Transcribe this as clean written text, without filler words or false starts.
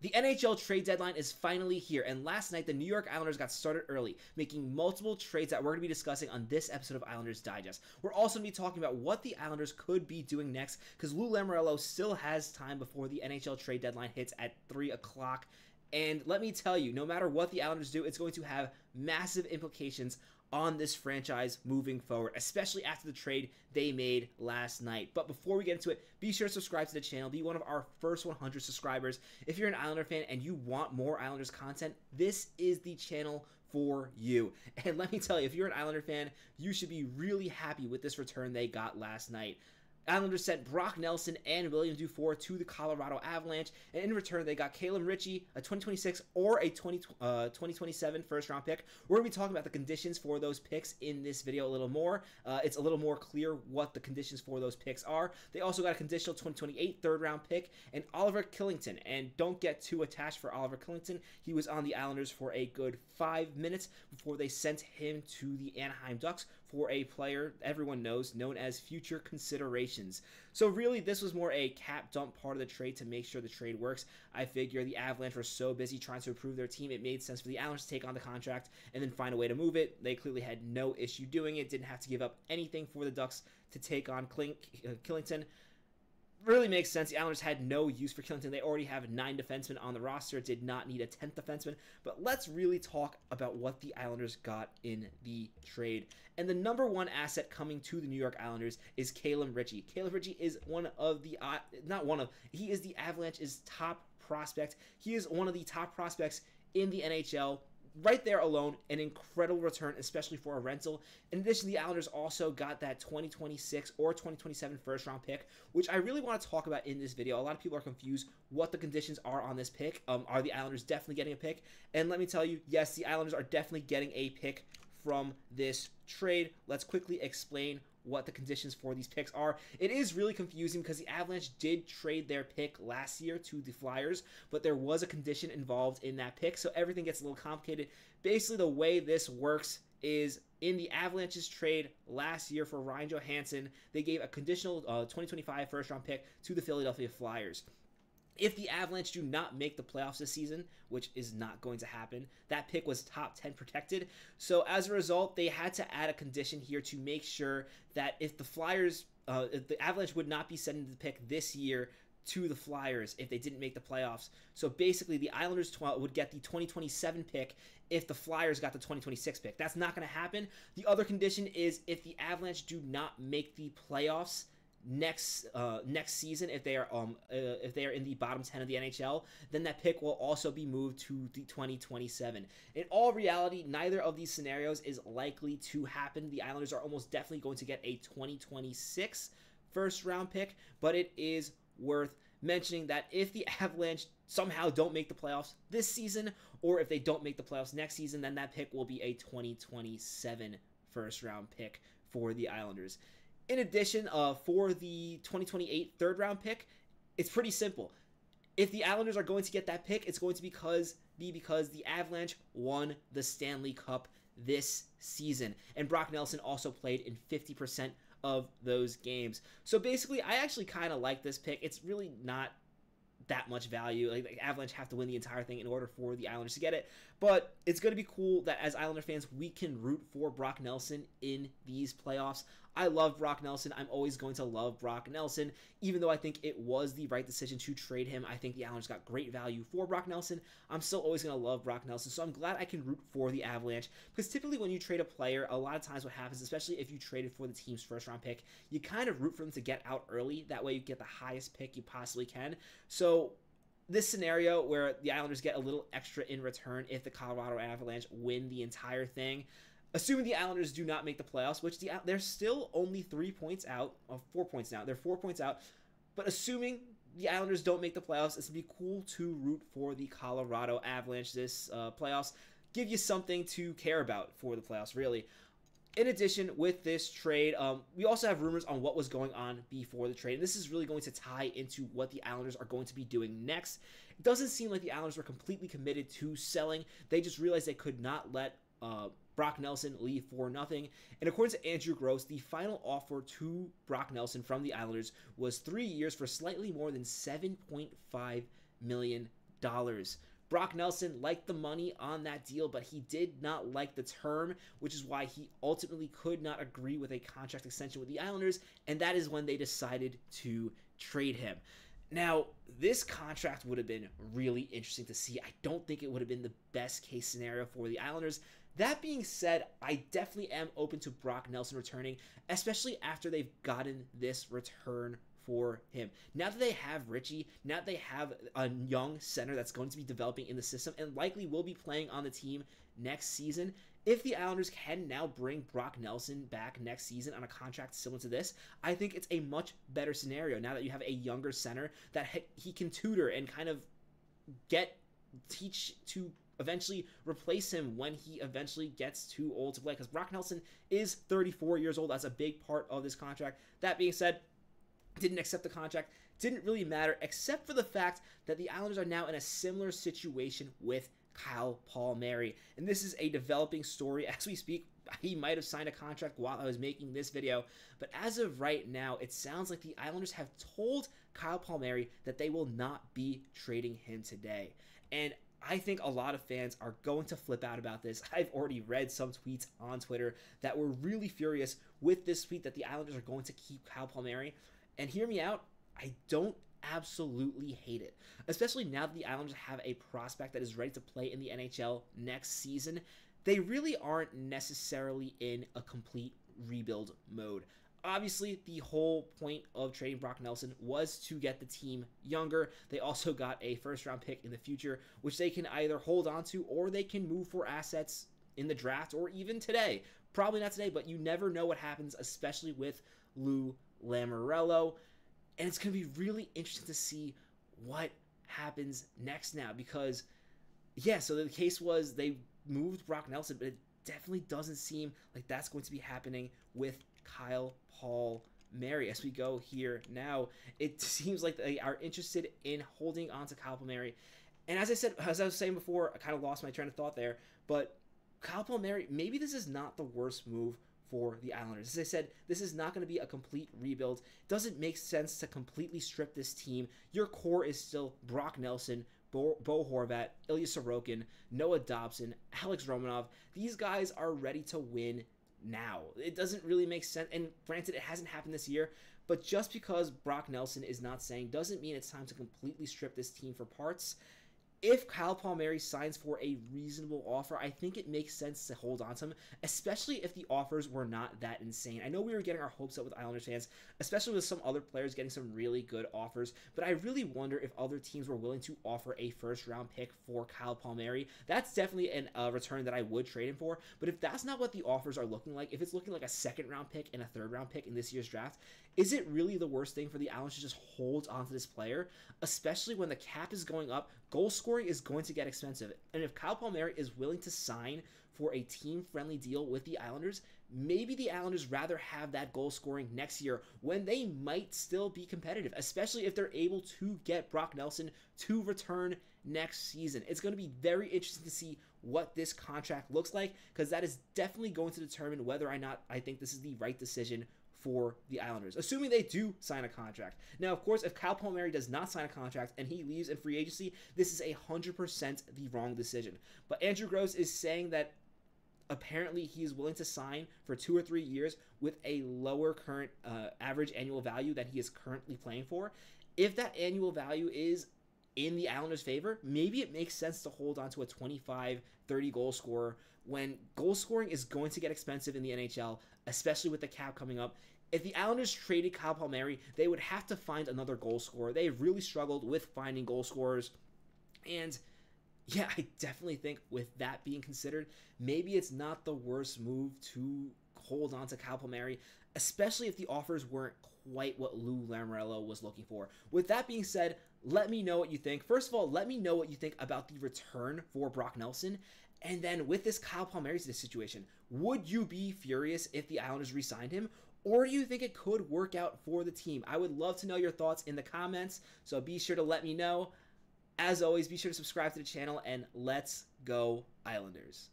The NHL trade deadline is finally here, and last night the New York Islanders got started early, making multiple trades that we're going to be discussing on this episode of Islanders Digest. We're also going to be talking about what the Islanders could be doing next, because Lamoriello still has time before the NHL trade deadline hits at 3 o'clock. And let me tell you, no matter what the Islanders do, it's going to have massive implications on this franchise moving forward, especially after the trade they made last night. But before we get into it, be sure to subscribe to the channel, be one of our first 100 subscribers. If you're an Islander fan and you want more Islanders content, this is the channel for you. And let me tell you, if you're an Islander fan, you should be really happy with this return they got last night. Islanders sent Brock Nelson and William Dufour to the Colorado Avalanche, and in return, they got Calum Ritchie, a 2026 or a 2027 first-round pick. We're going to be talking about the conditions for those picks in this video a little more. It's a little more clear what the conditions for those picks are. They also got a conditional 2028 third-round pick and Oliver Killington. And don't get too attached for Oliver Killington. He was on the Islanders for a good 5 minutes before they sent him to the Anaheim Ducks for a player everyone knows, known as future consideration. So really, this was more a cap dump part of the trade to make sure the trade works. I figure the Avalanche were so busy trying to improve their team, it made sense for the Avalanche to take on the contract and then find a way to move it. They clearly had no issue doing it, didn't have to give up anything for the Ducks to take on Killington. Really makes sense. The Islanders had no use for Killington. They already have 9 defensemen on the roster, did not need a 10th defenseman. But let's really talk about what the Islanders got in the trade. And the number one asset coming to the New York Islanders is Calum Ritchie. Calum Ritchie is he is the Avalanche's top prospect. He is one of the top prospects in the NHL. Right there alone, an incredible return, especially for a rental. In addition, the Islanders also got that 2026 or 2027 first-round pick, which I really want to talk about in this video. A lot of people are confused what the conditions are on this pick. Are the Islanders definitely getting a pick? And let me tell you, yes, the Islanders are definitely getting a pick from this trade. Let's quickly explain what the conditions for these picks are. It is really confusing because the Avalanche did trade their pick last year to the Flyers, but there was a condition involved in that pick, so everything gets a little complicated. Basically, the way this works is in the Avalanche's trade last year for Ryan Johansson, they gave a conditional 2025 first-round pick to the Philadelphia Flyers. If the Avalanche do not make the playoffs this season, which is not going to happen, that pick was top 10 protected. So as a result, they had to add a condition here to make sure that if the Flyers, if the Avalanche would not be sending the pick this year to the Flyers if they didn't make the playoffs. So basically, the Islanders would get the 2027 pick if the Flyers got the 2026 pick. That's not going to happen. The other condition is if the Avalanche do not make the playoffs next season, if they are in the bottom 10 of the NHL, then that pick will also be moved to the 2027. In all reality, neither of these scenarios is likely to happen. The Islanders are almost definitely going to get a 2026 first round pick, but it is worth mentioning that if the Avalanche somehow don't make the playoffs this season, or if they don't make the playoffs next season, then that pick will be a 2027 first round pick for the Islanders. In addition, for the 2028 third-round pick, it's pretty simple. If the Islanders are going to get that pick, it's going to be because the Avalanche won the Stanley Cup this season. And Brock Nelson also played in 50% of those games. So basically, I actually kind of like this pick. It's really not that much value. Like, the Avalanche have to win the entire thing in order for the Islanders to get it. But it's going to be cool that as Islander fans, we can root for Brock Nelson in these playoffs. I love Brock Nelson. I'm always going to love Brock Nelson. Even though I think it was the right decision to trade him, I think the Islanders got great value for Brock Nelson. I'm still always going to love Brock Nelson. So I'm glad I can root for the Avalanche. Because typically when you trade a player, a lot of times what happens, especially if you traded for the team's first round pick, you kind of root for them to get out early. That way you get the highest pick you possibly can. So this scenario where the Islanders get a little extra in return if the Colorado Avalanche win the entire thing, assuming the Islanders do not make the playoffs, which they're still only 3 points out, 4 points now. They're 4 points out. But assuming the Islanders don't make the playoffs, it's going to be cool to root for the Colorado Avalanche this playoffs. Give you something to care about for the playoffs, really. In addition, with this trade, we also have rumors on what was going on before the trade. And this is really going to tie into what the Islanders are going to be doing next. It doesn't seem like the Islanders were completely committed to selling. They just realized they could not let Brock Nelson leave for nothing. And according to Andrew Gross, the final offer to Brock Nelson from the Islanders was 3 years for slightly more than $7.5 million. Brock Nelson liked the money on that deal, but he did not like the term, which is why he ultimately could not agree with a contract extension with the Islanders, and that is when they decided to trade him. Now, this contract would have been really interesting to see. I don't think it would have been the best case scenario for the Islanders. That being said, I definitely am open to Brock Nelson returning, especially after they've gotten this return for him. Now that they have Ritchie, now that they have a young center that's going to be developing in the system and likely will be playing on the team next season, if the Islanders can now bring Brock Nelson back next season on a contract similar to this, I think it's a much better scenario now that you have a younger center that he can tutor and kind of teach to eventually replace him when he eventually gets too old to play, because Brock Nelson is 34 years old. That's a big part of this contract. That being said, didn't accept the contract. Didn't really matter, except for the fact that the Islanders are now in a similar situation with Kyle Palmieri. And this is a developing story as we speak. He might have signed a contract while I was making this video, but as of right now, it sounds like the Islanders have told Kyle Palmieri that they will not be trading him today. And I think a lot of fans are going to flip out about this. I've already read some tweets on Twitter that were really furious with this tweet that the Islanders are going to keep Kyle Palmieri. And hear me out, I don't absolutely hate it, especially now that the Islanders have a prospect that is ready to play in the NHL next season. They really aren't necessarily in a complete rebuild mode. Obviously, the whole point of trading Brock Nelson was to get the team younger. They also got a first-round pick in the future, which they can either hold on to or they can move for assets in the draft or even today. Probably not today, but you never know what happens, especially with Lamoriello. And it's going to be really interesting to see what happens next now because, yeah, so the case was they moved Brock Nelson, but it definitely doesn't seem like that's going to be happening with Kyle Palmieri. As we go here now, it seems like they are interested in holding on to Kyle Palmieri. And as I was saying before, I kind of lost my train of thought there, but Kyle Palmieri, maybe this is not the worst move for the Islanders. As I said, this is not going to be a complete rebuild. It doesn't make sense to completely strip this team. Your core is still Brock Nelson, Bo Horvat, Ilya Sorokin, Noah Dobson, Alex Romanov. These guys are ready to win now. It doesn't really make sense, and granted, it hasn't happened this year, but just because Brock Nelson is not saying doesn't mean it's time to completely strip this team for parts. If Kyle Palmieri signs for a reasonable offer, I think it makes sense to hold on to him, especially if the offers were not that insane. I know we were getting our hopes up with Islanders fans, especially with some other players getting some really good offers, but I really wonder if other teams were willing to offer a first-round pick for Kyle Palmieri. That's definitely a return that I would trade him for, but if that's not what the offers are looking like, if it's looking like a second-round pick and a third-round pick in this year's draft, is it really the worst thing for the Islanders to just hold on to this player, especially when the cap is going up? Goal scoring is going to get expensive, and if Kyle Palmieri is willing to sign for a team-friendly deal with the Islanders, maybe the Islanders rather have that goal scoring next year when they might still be competitive, especially if they're able to get Brock Nelson to return next season. It's going to be very interesting to see what this contract looks like, because that is definitely going to determine whether or not I think this is the right decision for the Islanders, assuming they do sign a contract. Now, of course, if Kyle Palmieri does not sign a contract and he leaves in free agency, this is 100% the wrong decision. But Andrew Gross is saying that apparently he is willing to sign for 2 or 3 years with a lower current average annual value that he is currently playing for. If that annual value is in the Islanders' favor, maybe it makes sense to hold on to a 25, 30 goal scorer when goal scoring is going to get expensive in the NHL, especially with the cap coming up. If the Islanders traded Kyle Palmieri, they would have to find another goal scorer. They really struggled with finding goal scorers. And yeah, I definitely think with that being considered, maybe it's not the worst move to hold on to Kyle Palmieri, especially if the offers weren't quite what Lou Lamoriello was looking for. With that being said, let me know what you think. First of all, let me know what you think about the return for Brock Nelson. And then with this Kyle Palmieri situation, would you be furious if the Islanders re-signed him? Or do you think it could work out for the team? I would love to know your thoughts in the comments, so be sure to let me know. As always, be sure to subscribe to the channel, and let's go Islanders.